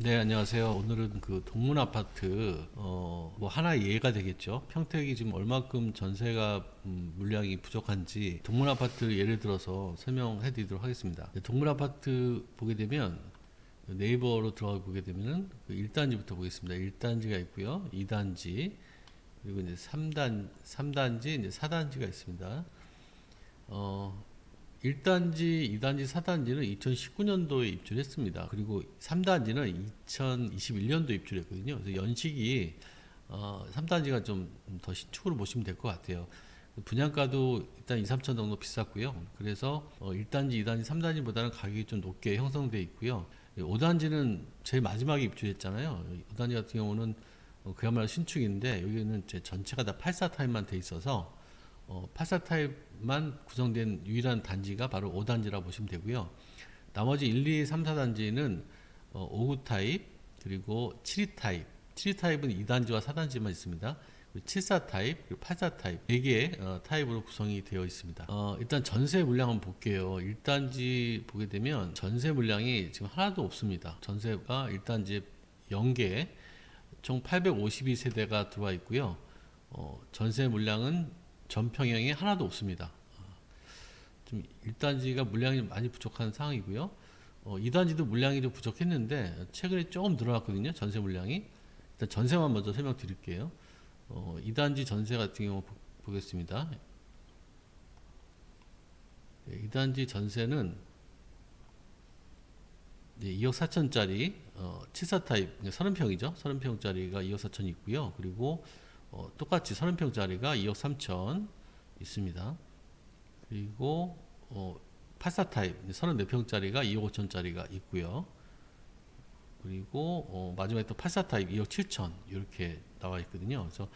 네, 안녕하세요. 오늘은 그 동문 아파트, 뭐 하나의 예가 되겠죠. 평택이 지금 얼마큼 전세가 물량이 부족한지 동문 아파트 예를 들어서 설명해 드리도록 하겠습니다. 네, 동문 아파트 보게 되면 네이버로 들어가 보게 되면은 그 1단지부터 보겠습니다. 1단지가 있고요. 2단지, 그리고 이제 3단지, 이제 4단지가 있습니다. 어, 1단지, 2단지, 4단지는 2019년도에 입주했습니다. 그리고 3단지는 2021년도에 입주했거든요. 그래서 연식이 3단지가 좀 더 신축으로 보시면 될 것 같아요. 분양가도 일단 2, 3천 정도 비쌌고요. 그래서 1단지, 2단지, 3단지보다는 가격이 좀 높게 형성되어 있고요. 5단지는 제일 마지막에 입주했잖아요. 5단지 같은 경우는 그야말로 신축인데 여기는 제 전체가 다 84 타입만 돼 있어서 84 타입만 구성된 유일한 단지가 바로 5단지라고 보시면 되고요. 나머지 1, 2, 3, 4단지는 59 타입, 그리고 72 타입. 72 타입은 2단지와 4단지만 있습니다. 74 타입, 그리고 84 타입 4개의 타입으로 구성이 되어 있습니다. 일단 전세 물량 한번 볼게요. 1단지 보게 되면 전세 물량이 지금 하나도 없습니다. 전세가 1단지에 0개, 총 852세대가 들어와 있고요. 전세 물량은 전평형에 하나도 없습니다. 좀 1단지가 물량이 많이 부족한 상황이고요. 2단지도 물량이 좀 부족했는데 최근에 조금 늘어났거든요. 전세 물량이. 일단 전세만 먼저 설명드릴게요. 2단지 전세 같은 경우 보겠습니다. 2단지 전세는 2억 4천짜리 74 타입 30평이죠. 30평짜리가 2억 4천 있고요. 그리고 똑같이 30평짜리가 2억 3천 있습니다. 그리고 84 타입 34평짜리가 2억 5천짜리가 있고요. 그리고 마지막에 또 84 타입 2억 7천 이렇게 나와 있거든요. 그래서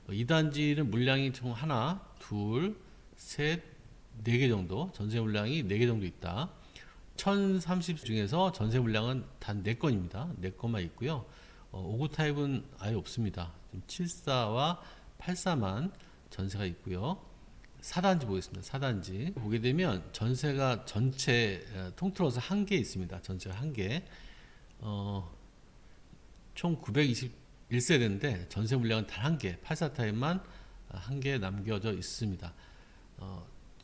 2단지는 물량이 총 하나, 둘, 셋, 네 개 정도, 전세 물량이 4개 정도 있다. 1030 중에서 전세 물량은 단 4건입니다. 4건만 있고요. 59 타입은 아예 없습니다. 74와 84만 전세가 있고요. 4단지 보겠습니다. 4단지 보게 되면 전세가 전체 통틀어서 한 개 있습니다. 전세가 한 개. 총 921세대인데 전세 물량은 단 한 개, 84 타입만 한 개 남겨져 있습니다.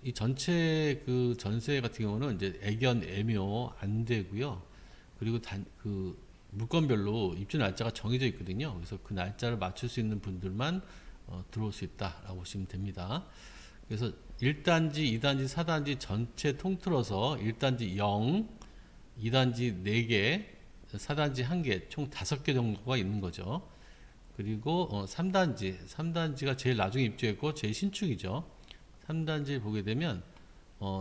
이 전체 그 전세 같은 경우는 이제 애견, 애묘 안 되고요. 그리고 그 물건별로 입주 날짜가 정해져 있거든요. 그래서 그 날짜를 맞출 수 있는 분들만 들어올 수 있다라고 보시면 됩니다. 그래서 1단지, 2단지, 4단지 전체 통틀어서 1단지 0, 2단지 4개, 4단지 1개, 총 5개 정도가 있는 거죠. 그리고 3단지가 제일 나중에 입주했고 제일 신축이죠. 3단지 보게 되면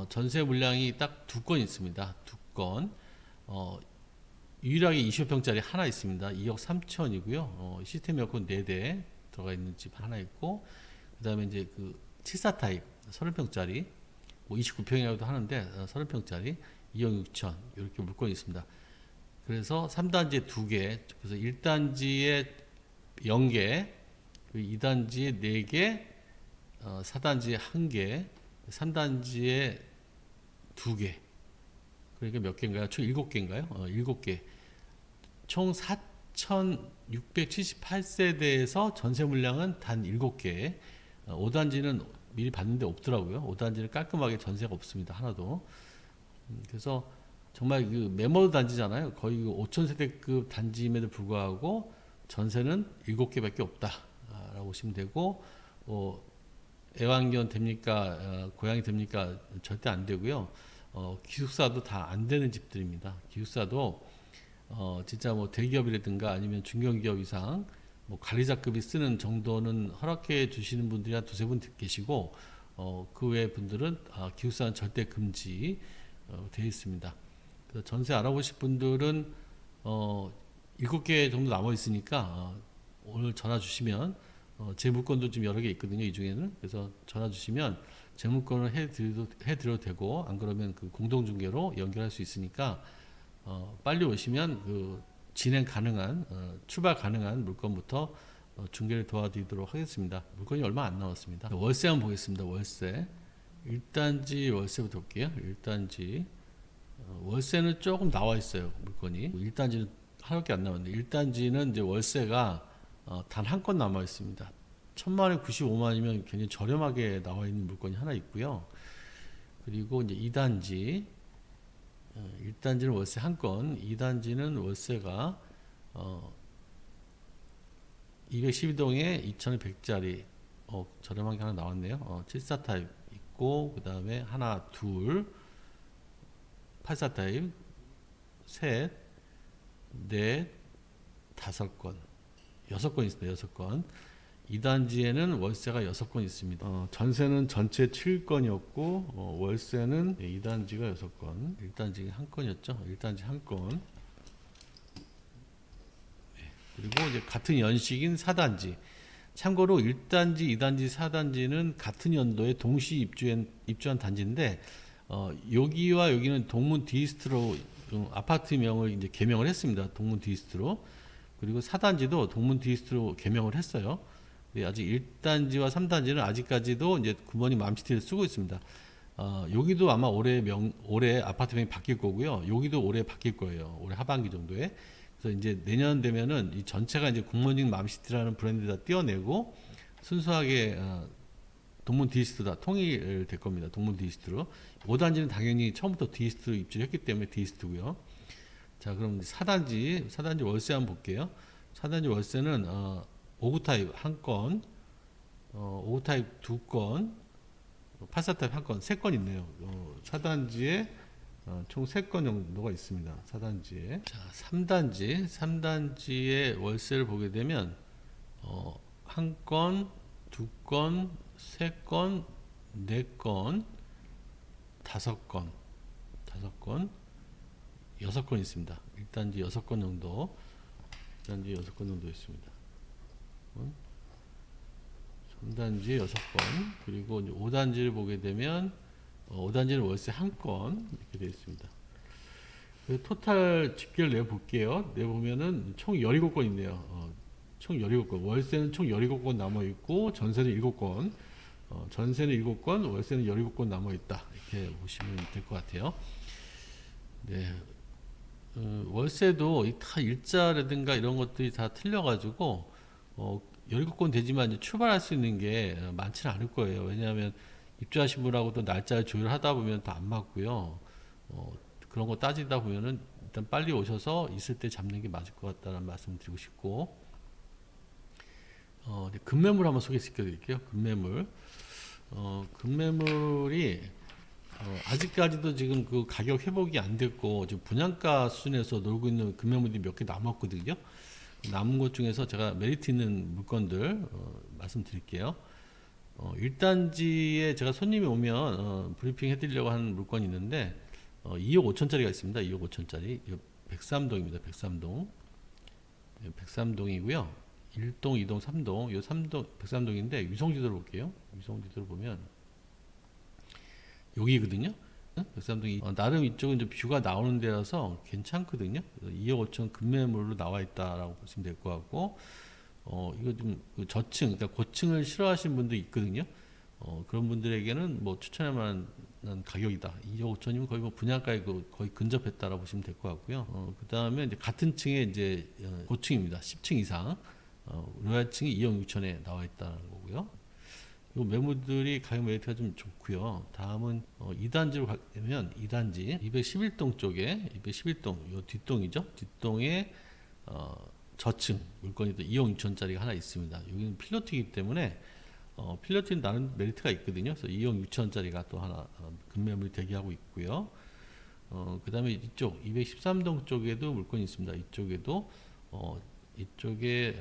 전세 물량이 딱 2건 있습니다. 2건. 유일하게 20평짜리 하나 있습니다. 2억 3천이고요. 시스템 에어컨 4대 들어가 있는 집 하나 있고, 그 다음에 이제 그 74 타입 30평짜리, 뭐 29평이라고도 하는데 30평짜리 2억 6천 이렇게 물건이 있습니다. 그래서 3단지에 2개, 그래서 1단지에 0개, 2단지에 4개, 4단지에 1개, 3단지에 2개. 그러니까 몇 개인가요? 총 7개인가요? 7개. 총 4,678세대에서 전세 물량은 단 7개. 5단지는 미리 봤는데 없더라고요. 5단지는 깔끔하게 전세가 없습니다. 하나도. 그래서 정말 그 메모드 단지잖아요. 거의 5,000세대급 단지임에도 불구하고 전세는 7개밖에 없다라고 보시면 되고, 애완견 됩니까? 고양이 됩니까? 절대 안 되고요. 기숙사도 다 안 되는 집들입니다. 기숙사도 진짜 뭐 대기업이라든가 아니면 중견기업 이상 뭐 관리자급이 쓰는 정도는 허락해 주시는 분들이 한 두세 분 계시고, 그 외 분들은 기숙사는 절대 금지 되어 있습니다. 그래서 전세 알아보실 분들은 7개 정도 남아 있으니까 오늘 전화 주시면 제 물건도 좀 여러 개 있거든요. 이 중에는. 그래서 전화 주시면 제 물건을 해드려도 되고, 안 그러면 그 공동중개로 연결할 수 있으니까 빨리 오시면 그 진행 가능한 출발 가능한 물건부터 중개를 도와드리도록 하겠습니다. 물건이 얼마 안 나왔습니다. 월세 한번 보겠습니다. 월세 1단지 월세부터 볼게요. 1단지 월세는 조금 나와 있어요. 물건이 1단지는 하나밖에 안 남았는데 1단지는 이제 월세가 단 한 건 남아 있습니다. 1000만 원 95만이면 굉장히 저렴하게 나와 있는 물건이 하나 있고요. 그리고 이제 2단지 1단지는 월세 한 건, 2단지는 월세가 212동에 2100짜리 저렴한 게 하나 나왔네요. 74 타입 있고 그 다음에 하나, 둘, 84 타입, 셋, 넷, 다섯 건, 여섯 건 있습니다. 여섯 건. 2단지에는 월세가 6건 있습니다. 전세는 전체 7건이었고 월세는 2단지가 6건, 1단지 한 건이었죠. 1단지 한 건. 그리고 이제 같은 연식인 4단지. 참고로 1단지, 2단지, 4단지는 같은 연도에 동시 입주한 단지인데 여기와 여기는 동문 디스트로 아파트명을 이제 개명을 했습니다. 동문 디스트로. 그리고 4단지도 동문 디스트로 개명을 했어요. 아직 1단지와 3단지는 아직까지도 이제 굿모닝 맘시티를 쓰고 있습니다. 여기도 아마 올해 아파트명이 바뀔 거고요. 여기도 올해 바뀔 거예요. 올해 하반기 정도에. 그래서 이제 내년 되면은 이 전체가 이제 굿모닝 맘시티라는 브랜드다 띄어내고 순수하게 동문 디스트다 통일될 겁니다. 동문 디스트로. 5단지는 당연히 처음부터 디스트로 입주를 했기 때문에 디스트고요. 자, 그럼 4단지 월세 한번 볼게요. 4단지 월세는 5구 타입 한 건, 5구 타입 두 건, 84 타입 한 건, 세 건 있네요. 4단지에 총 3건 정도가 있습니다. 4단지에. 자, 3단지의 월세를 보게 되면 한 건, 두 건, 세 건, 네 건, 다섯 건, 여섯 건 있습니다. 1단지 6건 정도, 1단지 6건 정도 있습니다. 3단지 6건, 그리고 이제 5단지를 보게 되면 5단지는 월세 한 건 이렇게 되어 있습니다. 토탈 집계를 내볼게요. 내보면은 총 17건 있네요. 총 17건. 월세는 총 17건 남아있고, 전세는 7건. 전세는 7건, 월세는 17건 남아있다. 이렇게 보시면 될 것 같아요. 네. 월세도 다 일자라든가 이런 것들이 다 틀려가지고, 17건 되지만 이제 출발할 수 있는 게 많지는 않을 거예요. 왜냐하면 입주하신 분하고 또 날짜를 조율하다 보면 다 안 맞고요. 그런 거 따지다 보면은 일단 빨리 오셔서 있을 때 잡는 게 맞을 것 같다는 말씀 드리고 싶고, 급매물 한번 소개시켜 드릴게요. 급매물이 아직까지도 지금 그 가격 회복이 안 됐고 지금 분양가 수준에서 놀고 있는 급매물이 몇 개 남았거든요. 남은 것 중에서 제가 메리트 있는 물건들 말씀드릴게요. 1단지에 제가 손님이 오면 브리핑 해드리려고 하는 물건이 있는데 2억 5천짜리가 있습니다. 2억 5천짜리 백삼동입니다. 백삼동. 백삼동이고요. 1동, 2동, 3동. 이 3동 백삼동인데 위성지도를 볼게요. 위성지도를 보면 여기거든요. 백삼동이 나름 이쪽은 좀 뷰가 나오는 데라서 괜찮거든요. 2억 5천 급매물로 나와 있다라고 보시면 될 것 같고, 이거 좀 저층, 그러니까 고층을 싫어하시는 분도 있거든요. 그런 분들에게는 뭐 추천할 만한 가격이다. 2억 5천이면 거의 뭐 분양가에 거의 근접했다라고 보시면 될 것 같고요. 그 다음에 이제 같은 층에 이제 고층입니다. 10층 이상, 로얄층이 2억 6천에 나와 있다는 거고요. 이 매물들이 가격 메리트가 좀 좋고요. 다음은 2단지로 가면 2단지 211동 쪽에 211동 요 뒷동이죠. 뒷동에 저층 물건이 또 2억 6천짜리가 하나 있습니다. 여기는 필로티이기 때문에 필로티는 나름 메리트가 있거든요. 그래서 2억 6천짜리가 또 하나 급매물이 대기하고 있고요. 그 다음에 이쪽 213동 쪽에도 물건이 있습니다. 이쪽에도 이쪽에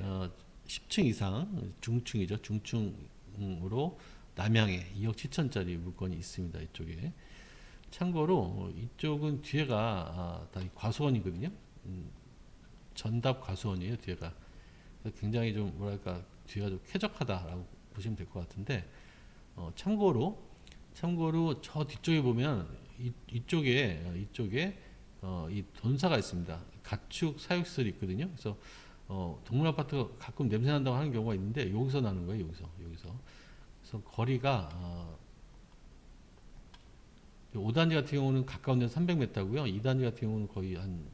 10층 이상 중층이죠. 중층으로 남향에 2억 7천짜리 물건이 있습니다. 이쪽에. 참고로 이쪽은 뒤에가 다 과수원이거든요. 전답 과수원이에요. 뒤에가. 굉장히 좀 뭐랄까 뒤가 좀 쾌적하다라고 보시면 될 것 같은데 참고로 저 뒤쪽에 보면 이쪽에 이 돈사가 있습니다. 가축 사육설이 있거든요. 그래서 동물 아파트가 가끔 냄새 난다고 하는 경우가 있는데 여기서 나는 거예요. 여기서. 그래서 거리가 5단지 같은 경우는 가까운 데는 300m고요. 2단지 같은 경우는 거의 한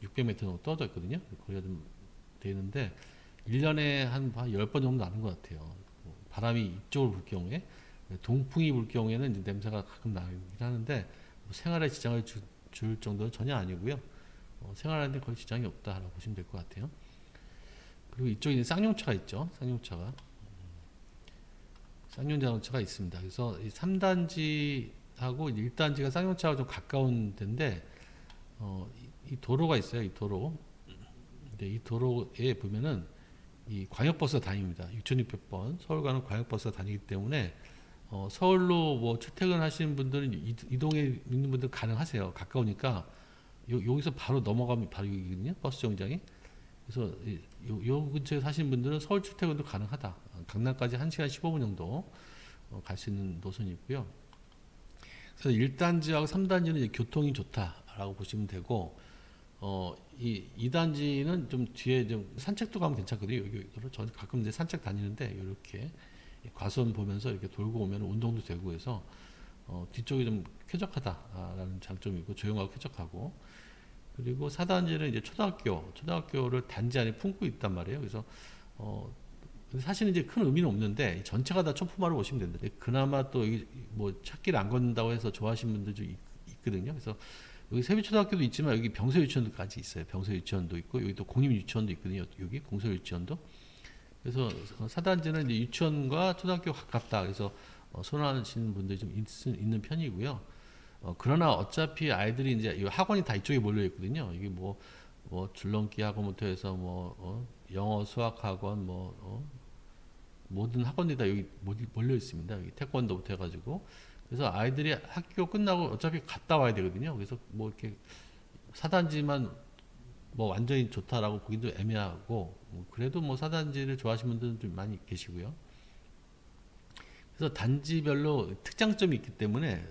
600m 정도 떨어져 있거든요. 거리가 좀 되는데 1년에 한 10번 정도 나는 것 같아요. 바람이 이쪽으로 불 경우에, 동풍이 불 경우에는 이제 냄새가 가끔 나긴 하는데 뭐 생활에 지장을 줄 정도는 전혀 아니고요. 생활하는데 거의 지장이 없다라고 보시면 될 것 같아요. 그리고 이쪽에 이제 쌍용차가 있죠. 쌍용자동차가 있습니다. 그래서 이 3단지하고 1단지가 쌍용차가 좀 가까운 데인데, 이 도로가 있어요. 이 도로. 근데 이 도로에 보면은 이 광역버스가 다닙니다. 6,600번 서울 가는 광역버스가 다니기 때문에 서울로 뭐 출퇴근하시는 분들은 이동에 있는 분들 가능하세요. 가까우니까 여기서 바로 넘어가면 바로 여기거든요. 버스 정류장이. 그래서 요 근처에 사시는 분들은 서울 출퇴근도 가능하다. 강남까지 1시간 15분 정도 갈 수 있는 노선이고요. 그래서 1단지하고 3단지는 이제 교통이 좋다라고 보시면 되고, 이 2단지는 좀 뒤에 좀 산책도 가면 괜찮거든요. 여기로 저는 가끔 이제 산책 다니는데 이렇게 과수원 보면서 이렇게 돌고 오면 운동도 되고 해서 뒤쪽이 좀 쾌적하다라는 장점이고, 조용하고 쾌적하고. 그리고 4단지는 이제 초등학교를 단지 안에 품고 있단 말이에요. 그래서 근데 사실은 이제 큰 의미는 없는데 전체가 다 초품화로 보시면 된다. 그나마 또 여기 뭐 찾기를 안 걷는다고 해서 좋아하시는 분들 좀 있거든요. 그래서 여기 세비초등학교도 있지만 여기 병서유치원도까지 있어요. 병서유치원도 있고 여기 또 공립유치원도 있거든요. 여기 공설유치원도. 그래서 4단지는 이제 유치원과 초등학교 가깝다. 그래서 선호하시는 분들이 좀 있는 편이고요. 그러나 어차피 아이들이 이제 이 학원이 다 이쪽에 몰려 있거든요. 이게 뭐 줄넘기 학원부터 해서 영어, 수학 학원, 모든 학원들이 다 여기 몰려 있습니다. 여기 태권도부터 해가지고. 그래서 아이들이 학교 끝나고 어차피 갔다 와야 되거든요. 그래서 뭐 이렇게 4단지만 뭐 완전히 좋다라고 보기도 애매하고, 그래도 뭐 4단지를 좋아하시는 분들은 좀 많이 계시고요. 그래서 단지별로 특장점이 있기 때문에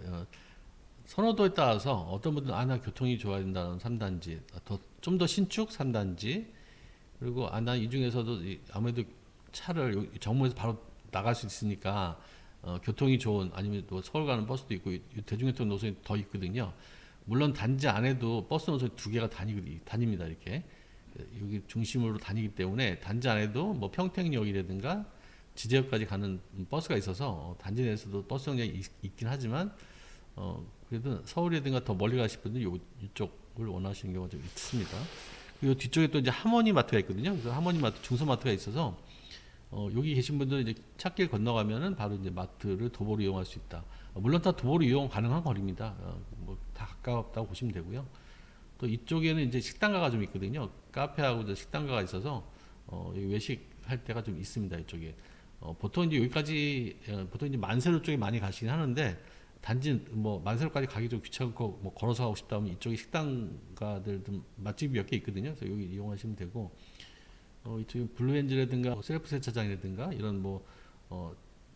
선호도에 따라서 어떤 분들은 나 교통이 좋아야 된다는 3단지, 좀 더 신축 3단지, 그리고 나 이 중에서도 아무래도 차를 정문에서 바로 나갈 수 있으니까 교통이 좋은, 아니면 또 서울 가는 버스도 있고 대중교통 노선이 더 있거든요. 물론 단지 안에도 버스 노선이 2개가 다닙니다. 이렇게 여기 중심으로 다니기 때문에 단지 안에도 뭐 평택역이라든가 지제역까지 가는 버스가 있어서 단지 내에서도 버스 정류장이 있긴 하지만 그래도 서울이라든가 더 멀리 가실 분들은 이쪽을 원하시는 경우가 좀 있습니다. 그리고 뒤쪽에 또 이제 하모니 마트가 있거든요. 그래서 하모니 마트, 중소마트가 있어서 여기 계신 분들은 이제 찾길 건너가면은 바로 이제 마트를 도보로 이용할 수 있다. 물론 다 도보로 이용 가능한 거리입니다. 뭐 다 가깝다고 보시면 되고요. 또 이쪽에는 이제 식당가가 좀 있거든요. 카페하고 식당가가 있어서 외식할 때가 좀 있습니다. 이쪽에. 보통 이제 여기까지 보통 이제 만세로 쪽에 많이 가시긴 하는데, 단지 뭐 만세로까지 가기 좀 귀찮고 뭐 걸어서 가고 싶다 하면 이쪽에 식당가들 좀 맛집이 몇 개 있거든요. 그래서 여기 이용하시면 되고, 이쪽에 블루엔즈라든가 셀프 세차장이라든가 이런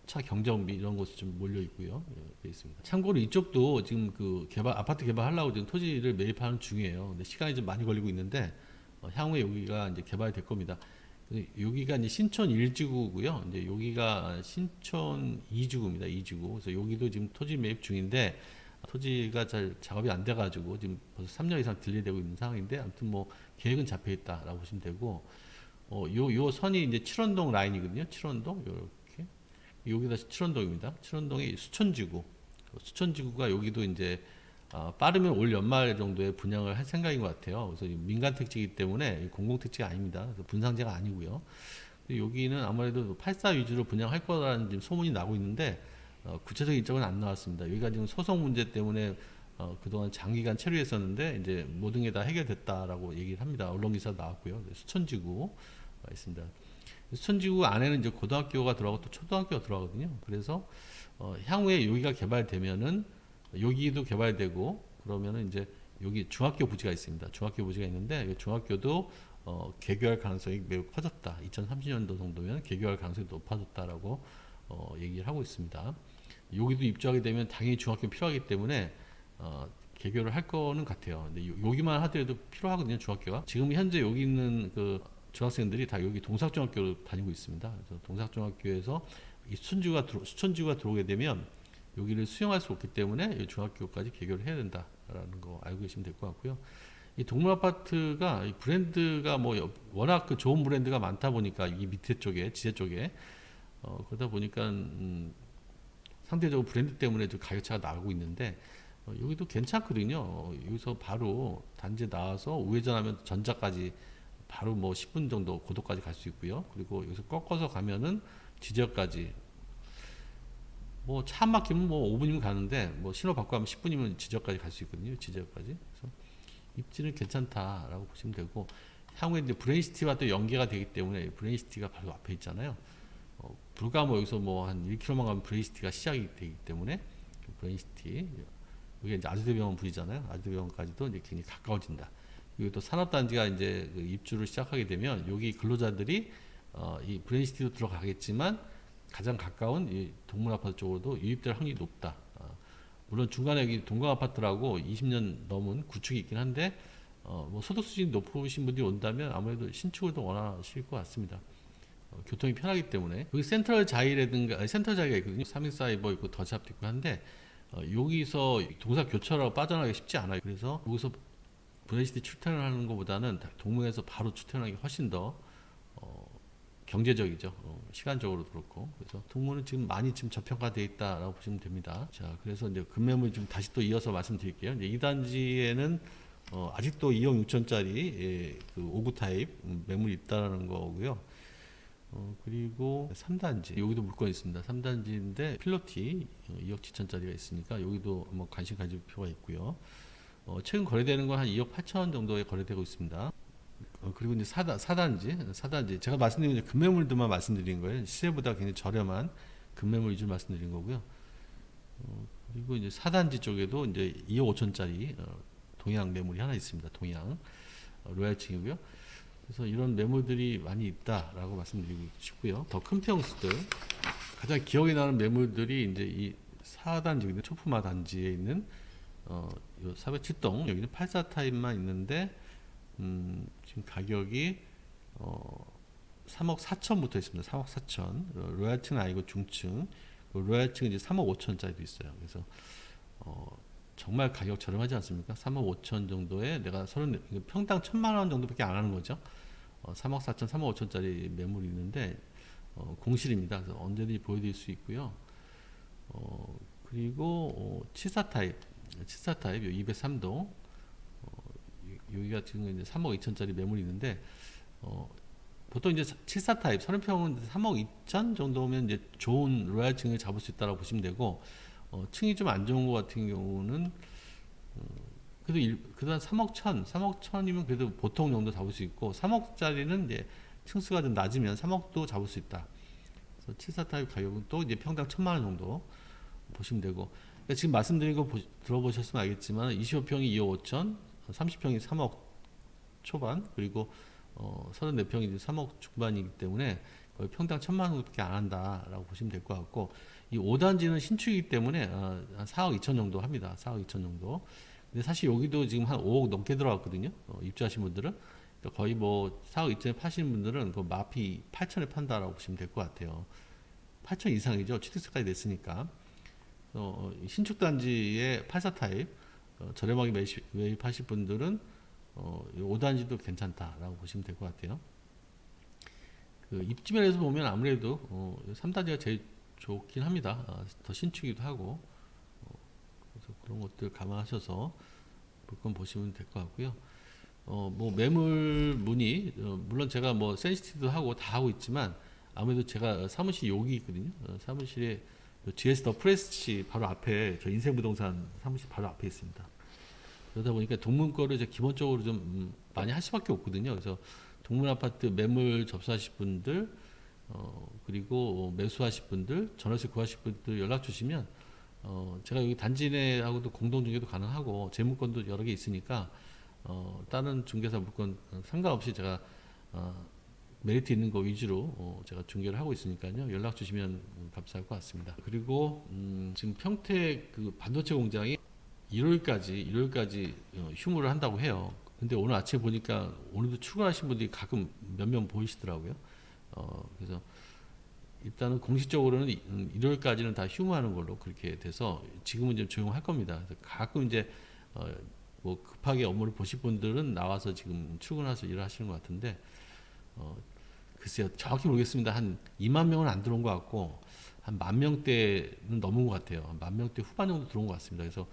차 경정비 이런 곳이 좀 몰려 있고요. 돼 있습니다. 참고로 이쪽도 지금 그 아파트 개발하려고 지금 토지를 매입하는 중이에요. 근데 시간이 좀 많이 걸리고 있는데 향후에 여기가 이제 개발될 겁니다. 여기가 이제 신촌 1지구고요. 이제 여기가 신촌 2지구입니다. 2지구. 그래서 여기도 지금 토지 매입 중인데 토지가 잘 작업이 안 돼가지고 지금 벌써 3년 이상 딜레이되고 있는 상황인데, 아무튼 뭐 계획은 잡혀 있다라고 보시면 되고, 요 선이 이제 칠원동 라인이거든요. 칠원동 요렇게 여기가 칠원동입니다. 칠원동이 수천지구가 여기도 이제 빠르면 올 연말 정도에 분양을 할 생각인 것 같아요. 그래서 민간 택지이기 때문에 공공 택지가 아닙니다. 그래서 분상제가 아니고요. 여기는 아무래도 84 위주로 분양할 거라는 지금 소문이 나고 있는데 구체적인 일정은 안 나왔습니다. 여기가 지금 소송 문제 때문에 그동안 장기간 체류했었는데 이제 모든 게 다 해결됐다라고 얘기를 합니다. 언론 기사 나왔고요. 수천지구가 있습니다. 수천지구 안에는 이제 고등학교가 들어가고 또 초등학교가 들어가거든요. 그래서 향후에 여기가 개발되면은 여기도 개발되고 그러면은 이제 여기 중학교 부지가 있습니다. 중학교 부지가 있는데 이 중학교도 개교할 가능성이 매우 커졌다. 2030년도 정도면 개교할 가능성이 높아졌다라고 얘기를 하고 있습니다. 여기도 입주하게 되면 당연히 중학교 필요하기 때문에 개교를 할 거는 같아요. 근데 여기만 하더라도 필요하거든요, 중학교가. 지금 현재 여기 있는 그 중학생들이 다 여기 동삭중학교로 다니고 있습니다. 그래서 동삭중학교에서 이 수천지구가 들어오게 되면 여기를 수용할 수 없기 때문에 이 중학교까지 개교를 해야 된다라는 거 알고 계시면 될 것 같고요. 이 동물 아파트가 이 브랜드가 뭐 워낙 그 좋은 브랜드가 많다 보니까 이 밑에 쪽에 지하 쪽에 그러다 보니까 상대적으로 브랜드 때문에 좀 가격차가 나오고 있는데 여기도 괜찮거든요. 여기서 바로 단지에 나와서 우회전하면 전자까지 바로 뭐 10분 정도 고도까지 갈 수 있고요. 그리고 여기서 꺾어서 가면은 지저까지 뭐 차 안 막히면 뭐 5분이면 가는데 뭐 신호 받고 하면 10분이면 지저까지 갈 수 있거든요. 지저까지. 그래서 입지는 괜찮다라고 보시면 되고 향후에 이제 브레인시티와 또 연계가 되기 때문에 브레인시티가 바로 앞에 있잖아요. 불과 뭐 여기서 뭐 한 1km만 가면 브레인시티가 시작이 되기 때문에 브레인시티 이게 이제 아주대병원 부지잖아요. 아주대병원까지도 이제 굉장히 가까워진다. 그리고 또 산업단지가 이제 그 입주를 시작하게 되면 여기 근로자들이 이 브레인시티도 들어가겠지만 가장 가까운 이 동물아파트 쪽으로도 유입될 확률이 높다. 물론 중간에 여기 동강아파트라고 20년 넘은 구축이 있긴 한데 뭐 소득 수준이 높으신 분들이 온다면 아무래도 신축을 더 원하실 것 같습니다. 교통이 편하기 때문에 여기 센트럴 자이라든가 센트럴 자이가 있거든요. 삼익사이버 있고 더샵도 있고 한데 여기서 동사 교차로 빠져나가기 쉽지 않아요. 그래서 여기서 브레인시티 출퇴근을 하는 것보다는 동무에서 바로 출퇴근하기 훨씬 더 경제적이죠. 시간적으로도 그렇고. 그래서 동무는 지금 많이 지금 저평가되어 있다라고 보시면 됩니다. 자, 그래서 이제 급매물 좀 다시 또 이어서 말씀드릴게요. 이제 이 단지에는 아직도 2억 6천짜리 그 5구 타입 매물이 있다라는 거고요. 그리고 3단지 여기도 물건이 있습니다. 3단지인데 필로티 2억 7천짜리가 있으니까 여기도 뭐 관심 가질 필요가 있고요. 최근 거래되는 건 한 2억 8천 정도에 거래되고 있습니다. 그리고 이제 4단지 제가 말씀드린 이제 급매물들만 말씀드린 거예요. 시세보다 굉장히 저렴한 급매물 위주로 말씀드린 거고요. 그리고 이제 4단지 쪽에도 이제 2억 5천짜리 동양 매물이 하나 있습니다. 동양 로얄층이고요. 그래서 이런 매물들이 많이 있다라고 말씀드리고 싶고요. 더 큰 평수들 가장 기억에 나는 매물들이 이제 이 4단지 초품화 단지에 있는 요 407동 여기는 84 타입만 있는데 지금 가격이 3억 4천부터 있습니다. 3억 4천 로얄층은 아니고 중층 로얄층은 이제 3억 5천짜리도 있어요. 그래서 정말 가격 저렴하지 않습니까? 3억 5천 정도에 내가 평당 1,000만 원 정도밖에 안 하는 거죠. 3억 4천, 3억 5천짜리 매물이 있는데 공실입니다. 그래서 언제든지 보여드릴 수 있고요. 그리고 74 타입 203동 여기가 지금 이제 3억 2천짜리 매물이 있는데 보통 이제 74 타입 30평은 3억 2천 정도면 이제 좋은 로얄층을 잡을 수 있다고 보시면 되고 층이 좀 안 좋은 것 같은 경우는 그래도 한 3억 3억 1천이면 그래도 보통 정도 잡을 수 있고 3억짜리는 이제 층수가 좀 낮으면 3억도 잡을 수 있다. 그래서 74 타입 가격은 또 이제 평당 1,000만 원 정도 보시면 되고 그러니까 지금 말씀드린 거 들어보셨으면 알겠지만 25평이 2억 5천 30평이 3억 초반 그리고 34평이 3억 중반이기 때문에 거의 평당 1,000만 원밖에 안 한다라고 보시면 될 것 같고 이 5단지는 신축이기 때문에 한 4억 2천 정도 합니다. 4억 2천 정도. 근데 사실 여기도 지금 한 5억 넘게 들어갔거든요. 입주하신 분들은 그러니까 거의 뭐 4억 2천에 파시는 분들은 그 마피 8천에 판다라고 보시면 될 것 같아요. 8천 이상이죠. 취득세까지 냈으니까. 신축 단지의 84 타입 저렴하게 매입하실 분들은 5단지도 괜찮다라고 보시면 될 것 같아요. 그 입지 면에서 보면 아무래도 3단지가 제일 좋긴 합니다. 더 신축이기도 하고 그래서 그런 것들 감안하셔서 물건 보시면 될 것 같고요. 뭐 매물 문의 물론 제가 뭐 센시티도 하고 다 하고 있지만 아무래도 제가 사무실 여기 있거든요. 사무실에 GS 더 프레스치 바로 앞에 저 인생부동산 사무실 바로 앞에 있습니다. 그러다 보니까 동문 거를 이제 기본적으로 좀 많이 할 수밖에 없거든요. 그래서 동문 아파트 매물 접수하실 분들 그리고 매수하실 분들 전월세 구하실 분들 연락 주시면 제가 여기 단지 내하고도 공동 중개도 가능하고 재물권도 여러 개 있으니까 다른 중개사 물건 상관없이 제가 메리트 있는 거 위주로 제가 중개를 하고 있으니까요. 연락 주시면 감사할 것 같습니다. 그리고 지금 평택 그 반도체 공장이 1월까지 휴무를 한다고 해요. 근데 오늘 아침에 보니까 오늘도 출근하신 분들이 가끔 몇 명 보이시더라고요. 그래서 일단은 공식적으로는 1월까지는 다 휴무하는 걸로 그렇게 돼서 지금은 좀 조용할 겁니다. 그래서 가끔 이제 뭐 급하게 업무를 보실 분들은 나와서 지금 출근해서 일을 하시는 것 같은데 글쎄요 정확히 모르겠습니다. 한 2만 명은 안 들어온 것 같고 한 10,000명대는 넘은 것 같아요. 10,000명대 후반 정도 들어온 것 같습니다. 그래서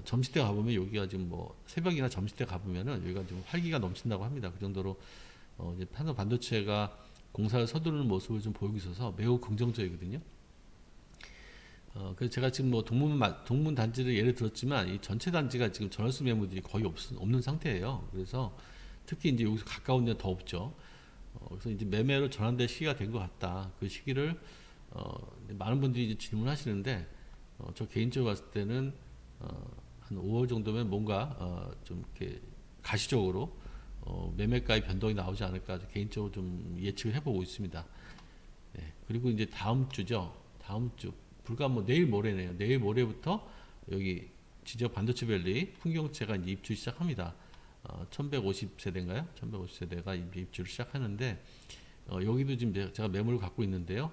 점심때 가보면 여기가 지금 뭐 새벽이나 점심때 가보면은 여기가 좀 활기가 넘친다고 합니다. 그 정도로 이제 한국 반도체가 공사를 서두르는 모습을 좀 보이고 있어서 매우 긍정적이거든요. 그래서 제가 지금 뭐 동문 단지를 예를 들었지만 이 전체 단지가 지금 전월세 매물들이 거의 없는 상태예요. 그래서 특히 이제 여기서 가까운 데는 더 없죠. 그래서 이제 매매로 전환될 시기가 된 것 같다. 그 시기를 많은 분들이 이제 질문하시는데 저 개인적으로 봤을 때는 한 5월 정도면 뭔가 좀 이렇게 가시적으로 매매가의 변동이 나오지 않을까 개인적으로 좀 예측을 해보고 있습니다. 네. 그리고 이제 다음 주죠. 다음 주 불과 뭐 내일 모레네요. 내일 모레부터 여기 지적 반도체밸리 풍경채가 이제 입주 시작합니다. 1150세대인가요? 1150세대가 이제 입주를 시작하는데 여기도 지금 제가 매물을 갖고 있는데요.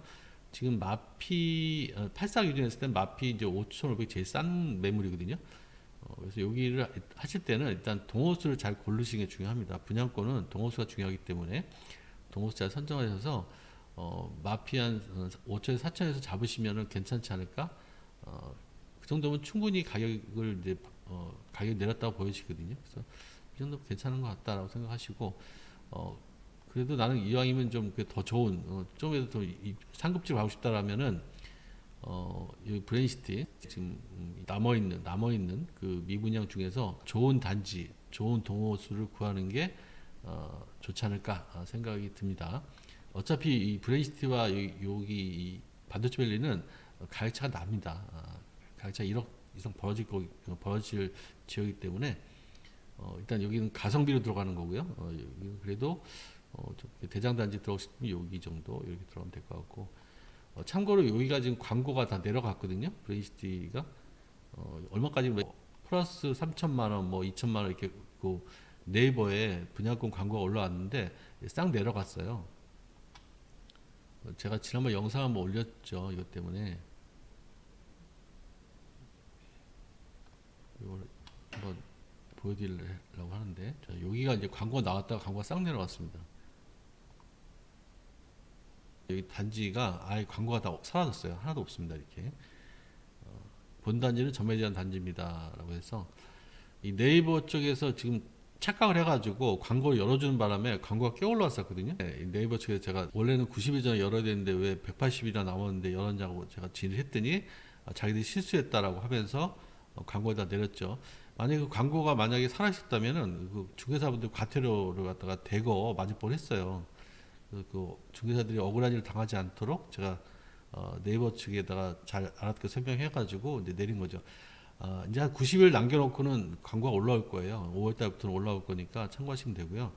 지금 마피 84 기준에서 때 마피 이제 5,500 제일 싼 매물이거든요. 그래서 여기를 하실 때는 일단 동호수를 잘 고르시는 게 중요합니다. 분양권은 동호수가 중요하기 때문에 동호수 잘 선정하셔서 마피 한 5천에서 4천에서 잡으시면은 괜찮지 않을까? 그 정도면 충분히 가격을 이제 가격 내렸다고 보여지거든요. 그래서 이 정도 괜찮은 것 같다라고 생각하시고 그래도 나는 이왕이면 좀 더 좋은 좀에도 더 상급지로 가고 싶다라면은 이 브레인시티 지금 남아 있는 그 미분양 중에서 좋은 단지, 좋은 동호수를 구하는 게 좋지 않을까 생각이 듭니다. 어차피 이 브레인시티와 여기 이 반도체밸리는 가격차가 납니다. 가격차 1억 이상 벌어질 지역이기 때문에 일단 여기는 가성비로 들어가는 거고요. 여기는 그래도 대장 단지 들어오고 싶으면 여기 정도 이렇게 들어가면 될 것 같고 참고로 여기가 지금 광고가 다 내려갔거든요. 브레인시티가 얼마까지 뭐 플러스 3천만 원, 뭐 2천만 원 이렇게 그 네이버에 분양권 광고가 올라왔는데 싹 내려갔어요. 제가 지난번 영상 한번 올렸죠. 이것 때문에 이걸 한번 보여드리려고 하는데 여기가 이제 광고가 나왔다가 광고가 싹 내려갔습니다. 여기 단지가 아예 광고가 다 사라졌어요. 하나도 없습니다. 이렇게 본 단지는 점에 대한 단지입니다라고 해서 이 네이버 쪽에서 지금 착각을 해가지고 광고를 열어주는 바람에 광고가 꽤 올라왔었거든요. 네이버 측에서 제가 원래는 90일 전에 열어야 되는데 왜 180일이나 남았는데 열었냐고 제가 질의를 했더니 자기들이 실수했다라고 하면서 광고에다 내렸죠. 만약에 그 광고가 만약에 살아있었다면은 그 중개사분들 과태료를 갖다가 대거 맞을 뻔했어요. 그 중개사들이 억울한 일을 당하지 않도록 제가 네이버 측에다가 잘 알아듣게 설명해가지고 이제 내린 거죠. 이제 한 90일 남겨놓고는 광고가 올라올 거예요. 5월달부터는 올라올 거니까 참고하시면 되고요.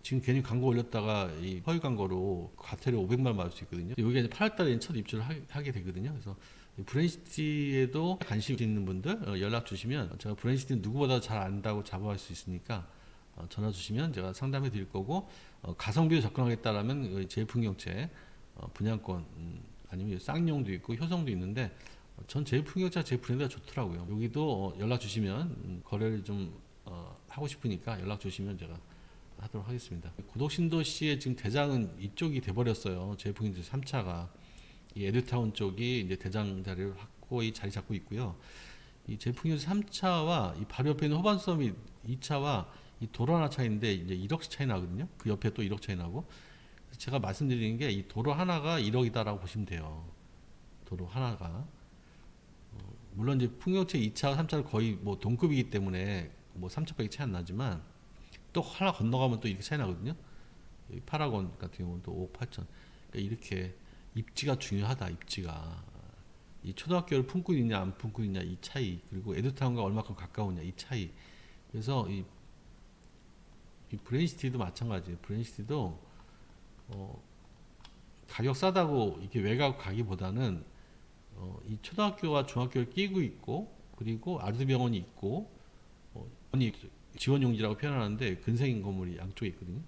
지금 괜히 광고 올렸다가 이 허위 광고로 과태료 500만 원 받을 수 있거든요. 여기가 이제 8월달에 첫 입주를 하게 되거든요. 그래서 브레인시티에도 관심 있는 분들 연락 주시면 제가 브레인시티는 누구보다 잘 안다고 자부할 수 있으니까 전화 주시면 제가 상담해 드릴 거고 가성비로 접근하겠다라면 제일풍경채 분양권 아니면 쌍용도 있고 효성도 있는데 전 제일풍경채가 제 브랜드가 좋더라고요. 여기도 연락 주시면 거래를 좀 하고 싶으니까 연락 주시면 제가 하도록 하겠습니다. 고덕신도시의 지금 대장은 이쪽이 돼버렸어요. 제일풍경채 3차가 이 에듀타운 쪽이 이제 대장 자리를 확고히 자리 잡고 있고요. 이 제일풍경채 3차와 이 바로 옆에 있는 호반섬이 2차와 이 도로 하나 차이인데 이제 1억씩 차이 나거든요. 그 옆에 또 1억 차이 나고. 제가 말씀드리는 게 이 도로 하나가 1억이다라고 보시면 돼요. 도로 하나가. 물론 이제 풍경채 2차, 3차는 거의 뭐 동급이기 때문에 뭐 3차밖에 차이 안 나지만 또 하나 건너가면 또 이렇게 차이 나거든요. 파라곤 같은 경우는 또 5억 8천. 그러니까 이렇게 입지가 중요하다. 입지가. 이 초등학교를 품고 있냐 안 품고 있냐 이 차이 그리고 에듀타운과 얼마큼 가까우냐 이 차이. 그래서 이 브레인시티도 마찬가지예요. 브레인시티도 가격 싸다고 이렇게 외곽 가기보다는 이 초등학교와 중학교를 끼고 있고 그리고 아주병원이 있고 지원용지라고 표현하는데 근생 건물이 양쪽에 있거든요.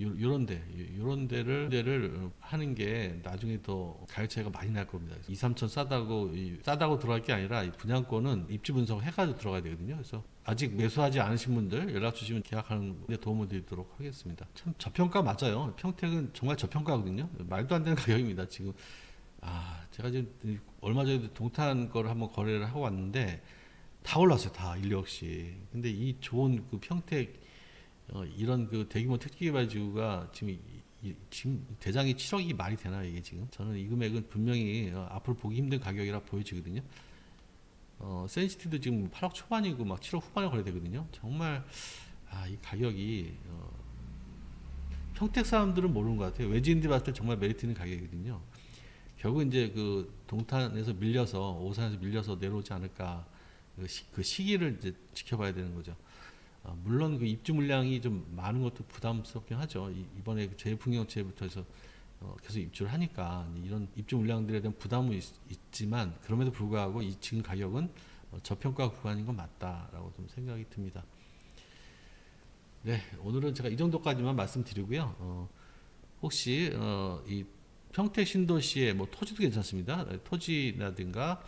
요런 데를 하는 게 나중에 더 가격 차이가 많이 날 겁니다. 2, 3천 싸다고 들어갈 게 아니라 이 분양권은 입지 분석 해가지고 들어가야 되거든요. 그래서 아직 매수하지 않으신 분들 연락 주시면 계약하는 데 도움을 드리도록 하겠습니다. 참 저평가 맞아요. 평택은 정말 저평가거든요. 말도 안 되는 가격입니다. 지금 제가 지금 얼마 전에도 동탄 거를 한번 거래를 하고 왔는데 다 올랐어요. 다 인력시. 근데 이 좋은 그 평택 이런 그 대규모 택지개발지구가 지금 대장이 7억이 말이 되나 이게 지금? 저는 이 금액은 분명히 앞으로 보기 힘든 가격이라 보여지거든요. 센시티도 지금 8억 초반이고 막 7억 후반에 거래되거든요. 정말 이 가격이 평택 사람들은 모르는 것 같아요. 외지인들이 봤을 때 정말 메리트 있는 가격이거든요. 결국 이제 그 동탄에서 밀려서 오산에서 밀려서 내려오지 않을까 그 시기를 이제 지켜봐야 되는 거죠. 물론 그 입주 물량이 좀 많은 것도 부담스럽긴 하죠. 이번에 그 제1풍경채부터 해서 계속 입주를 하니까 이런 입주 물량들에 대한 부담은 있지만 그럼에도 불구하고 이 지금 가격은 저평가 구간인 건 맞다라고 좀 생각이 듭니다. 네, 오늘은 제가 이 정도까지만 말씀드리고요. 혹시 이 평택 신도시의 뭐 토지도 괜찮습니다. 토지라든가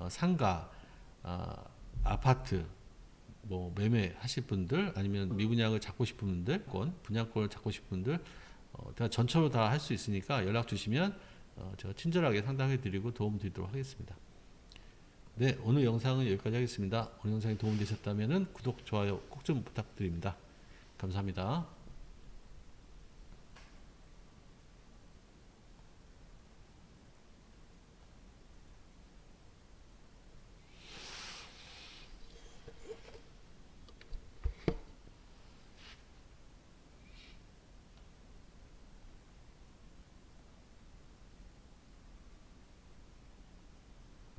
상가, 아파트 뭐 매매하실 분들 아니면 미분양을 잡고 싶은 분들, 분양권을 잡고 싶은 분들 제가 전처로 다 할 수 있으니까 연락 주시면 제가 친절하게 상담해 드리고 도움 드리도록 하겠습니다. 네, 오늘 영상은 여기까지 하겠습니다. 오늘 영상이 도움되셨다면 구독, 좋아요 꼭 좀 부탁드립니다. 감사합니다.